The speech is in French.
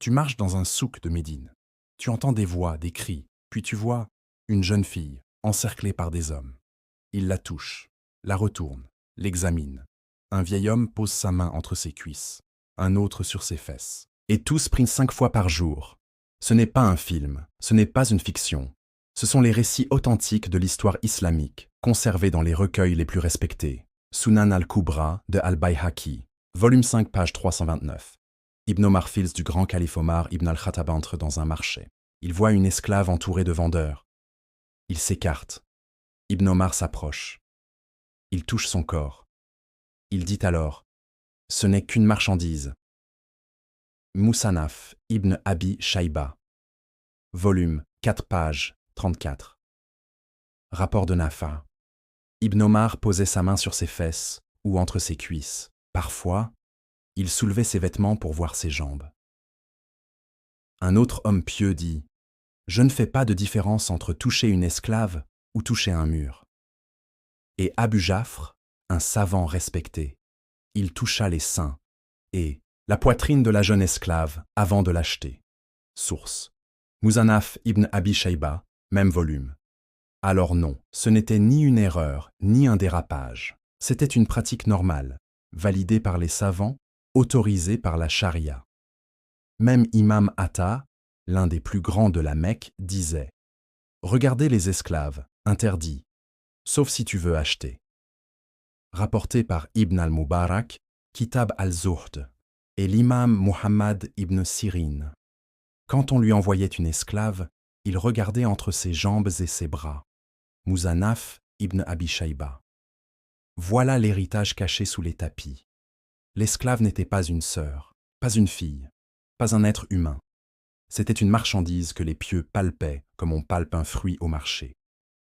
Tu marches dans un souk de Médine. Tu entends des voix, des cris, puis tu vois une jeune fille encerclée par des hommes. Il la touche, la retourne, l'examine. Un vieil homme pose sa main entre ses cuisses, un autre sur ses fesses. Et tous prient 5 fois par jour. Ce n'est pas un film, ce n'est pas une fiction. Ce sont les récits authentiques de l'histoire islamique, conservés dans les recueils les plus respectés. Sunan al-Kubra de Al-Bayhaqi, volume 5, page 329. Ibn Omar fils du grand calife Omar Ibn al-Khattab entre dans un marché. Il voit une esclave entourée de vendeurs. Il s'écarte. Ibn Omar s'approche. Il touche son corps. Il dit alors « Ce n'est qu'une marchandise ». Musannaf Ibn Abi Shayba, volume 4 pages 34. Rapport de Nafa. Ibn Omar posait sa main sur ses fesses ou entre ses cuisses. Parfois, il soulevait ses vêtements pour voir ses jambes. Un autre homme pieux dit « Je ne fais pas de différence entre toucher une esclave ou toucher un mur ». Et Abu Jafr, un savant respecté, il toucha les seins et la poitrine de la jeune esclave avant de l'acheter. Source. Musannaf Ibn Abi Shayba, même volume. Alors non, ce n'était ni une erreur, ni un dérapage. C'était une pratique normale, validée par les savants, autorisée par la charia. Même Imam Atta, l'un des plus grands de la Mecque, disait « Regardez les esclaves, interdits, sauf si tu veux acheter. » Rapporté par Ibn al-Mubarak, Kitab al-Zuhd, et l'imam Muhammad ibn Sirin. Quand on lui envoyait une esclave, il regardait entre ses jambes et ses bras. Musannaf ibn Abi Shayba. Voilà l'héritage caché sous les tapis. L'esclave n'était pas une sœur, pas une fille, pas un être humain. C'était une marchandise que les pieux palpaient comme on palpe un fruit au marché.